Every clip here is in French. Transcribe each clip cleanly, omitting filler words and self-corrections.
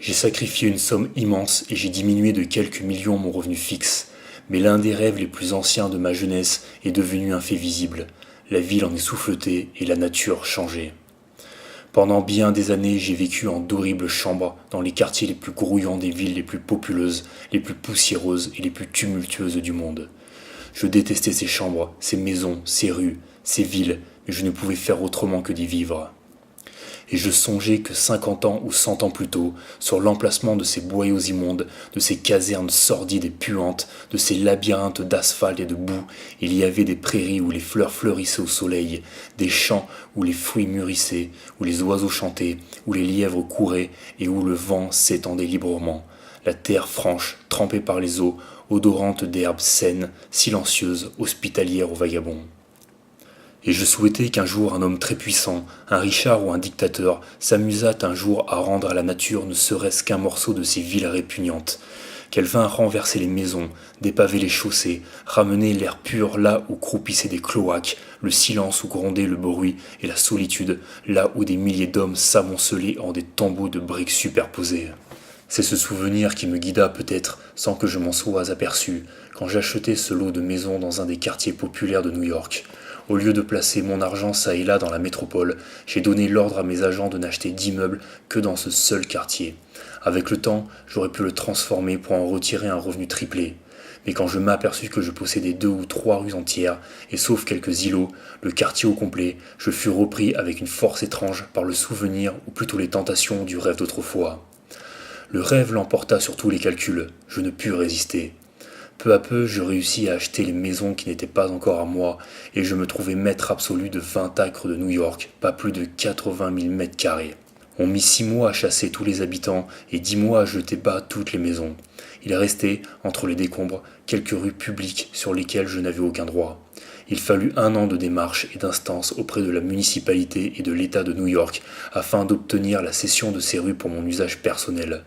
J'ai sacrifié une somme immense et j'ai diminué de quelques millions mon revenu fixe. Mais l'un des rêves les plus anciens de ma jeunesse est devenu un fait visible. La ville en est souffletée et la nature changée. Pendant bien des années, j'ai vécu en d'horribles chambres dans les quartiers les plus grouillants des villes les plus populeuses, les plus poussiéreuses et les plus tumultueuses du monde. Je détestais ces chambres, ces maisons, ces rues, ces villes, mais je ne pouvais faire autrement que d'y vivre. Et je songeais que 50 ans ou 100 ans plus tôt, sur l'emplacement de ces boyaux immondes, de ces casernes sordides et puantes, de ces labyrinthes d'asphalte et de boue, il y avait des prairies où les fleurs fleurissaient au soleil, des champs où les fruits mûrissaient, où les oiseaux chantaient, où les lièvres couraient et où le vent s'étendait librement. La terre franche, trempée par les eaux, odorante d'herbes saines, silencieuse, hospitalière aux vagabonds. Et je souhaitais qu'un jour un homme très puissant, un Richard ou un dictateur, s'amusât un jour à rendre à la nature ne serait-ce qu'un morceau de ces villes répugnantes, qu'elle vînt renverser les maisons, dépaver les chaussées, ramener l'air pur là où croupissaient des cloaques, le silence où grondait le bruit et la solitude, là où des milliers d'hommes s'amoncelaient en des tombeaux de briques superposées. C'est ce souvenir qui me guida peut-être, sans que je m'en sois aperçu, quand j'achetai ce lot de maisons dans un des quartiers populaires de New York. Au lieu de placer mon argent çà et là dans la métropole, j'ai donné l'ordre à mes agents de n'acheter d'immeubles que dans ce seul quartier. Avec le temps, j'aurais pu le transformer pour en retirer un revenu triplé. Mais quand je m'aperçus que je possédais 2 ou 3 rues entières, et sauf quelques îlots, le quartier au complet, je fus repris avec une force étrange par le souvenir, ou plutôt les tentations du rêve d'autrefois. Le rêve l'emporta sur tous les calculs, je ne pus résister. Peu à peu, je réussis à acheter les maisons qui n'étaient pas encore à moi, et je me trouvai maître absolu de 20 acres de New York, pas plus de 80 000 mètres carrés. On mit 6 mois à chasser tous les habitants et 10 mois à jeter bas toutes les maisons. Il restait, entre les décombres, quelques rues publiques sur lesquelles je n'avais aucun droit. Il fallut 1 an de démarches et d'instances auprès de la municipalité et de l'État de New York afin d'obtenir la cession de ces rues pour mon usage personnel.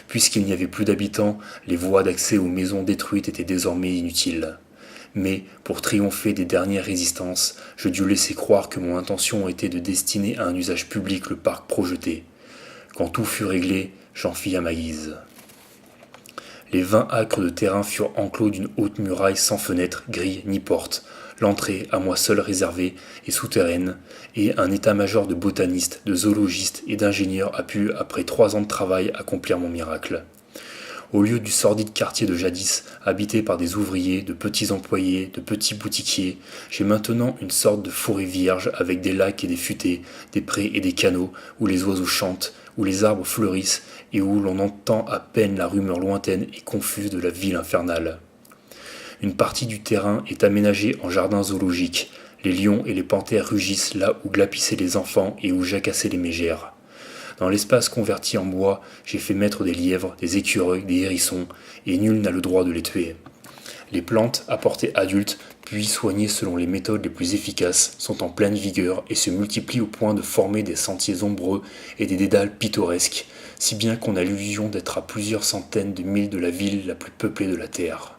Puisqu'il n'y avait plus d'habitants, les voies d'accès aux maisons détruites étaient désormais inutiles. Mais, pour triompher des dernières résistances, je dus laisser croire que mon intention était de destiner à un usage public le parc projeté. Quand tout fut réglé, j'en fis à ma guise. Les 20 acres de terrain furent enclos d'une haute muraille sans fenêtre, grille ni porte. L'entrée, à moi seul réservée, est souterraine, et un état-major de botanistes, de zoologistes et d'ingénieurs a pu, après 3 ans de travail, accomplir mon miracle. Au lieu du sordide quartier de jadis, habité par des ouvriers, de petits employés, de petits boutiquiers, j'ai maintenant une sorte de forêt vierge avec des lacs et des futaies, des prés et des canaux, où les oiseaux chantent, où les arbres fleurissent, et où l'on entend à peine la rumeur lointaine et confuse de la ville infernale. Une partie du terrain est aménagée en jardin zoologique. Les lions et les panthères rugissent là où glapissaient les enfants et où jacassaient les mégères. Dans l'espace converti en bois, j'ai fait mettre des lièvres, des écureuils, des hérissons, et nul n'a le droit de les tuer. Les plantes, à portée adulte, puis soignées selon les méthodes les plus efficaces, sont en pleine vigueur et se multiplient au point de former des sentiers ombreux et des dédales pittoresques, si bien qu'on a l'illusion d'être à plusieurs centaines de milles de la ville la plus peuplée de la Terre.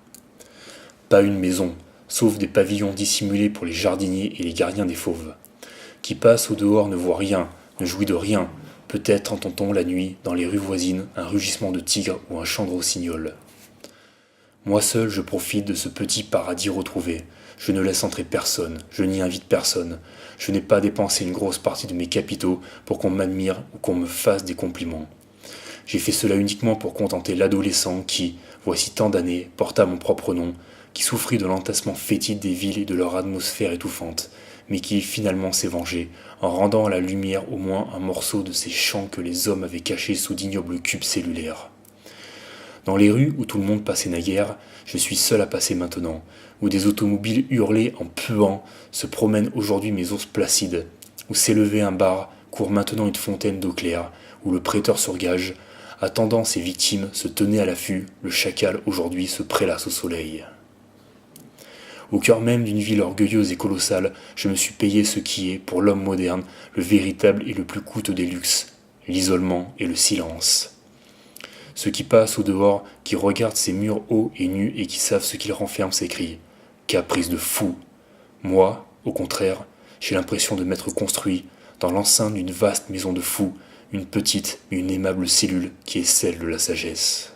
Pas une maison, sauf des pavillons dissimulés pour les jardiniers et les gardiens des fauves. Qui passe au dehors ne voit rien, ne jouit de rien. Peut-être entend-on la nuit, dans les rues voisines, un rugissement de tigre ou un chant de rossignol. Moi seul, je profite de ce petit paradis retrouvé. Je ne laisse entrer personne, je n'y invite personne. Je n'ai pas dépensé une grosse partie de mes capitaux pour qu'on m'admire ou qu'on me fasse des compliments. J'ai fait cela uniquement pour contenter l'adolescent qui, voici tant d'années, porta mon propre nom, qui souffrit de l'entassement fétide des villes et de leur atmosphère étouffante, mais qui finalement s'est vengé, en rendant à la lumière au moins un morceau de ces champs que les hommes avaient cachés sous d'ignobles cubes cellulaires. Dans les rues où tout le monde passait naguère, je suis seul à passer maintenant, où des automobiles hurlées en puant se promènent aujourd'hui mes ours placides, où s'élevait un bar, court maintenant une fontaine d'eau claire, où le prêteur sur gage, attendant ses victimes, se tenait à l'affût, le chacal aujourd'hui se prélasse au soleil. Au cœur même d'une ville orgueilleuse et colossale, je me suis payé ce qui est, pour l'homme moderne, le véritable et le plus coûteux des luxes, l'isolement et le silence. Ceux qui passent au dehors, qui regardent ces murs hauts et nus et qui savent ce qu'ils renferment s'écrient « Caprice de fou !» Moi, au contraire, j'ai l'impression de m'être construit, dans l'enceinte d'une vaste maison de fous, une petite mais une aimable cellule qui est celle de la sagesse.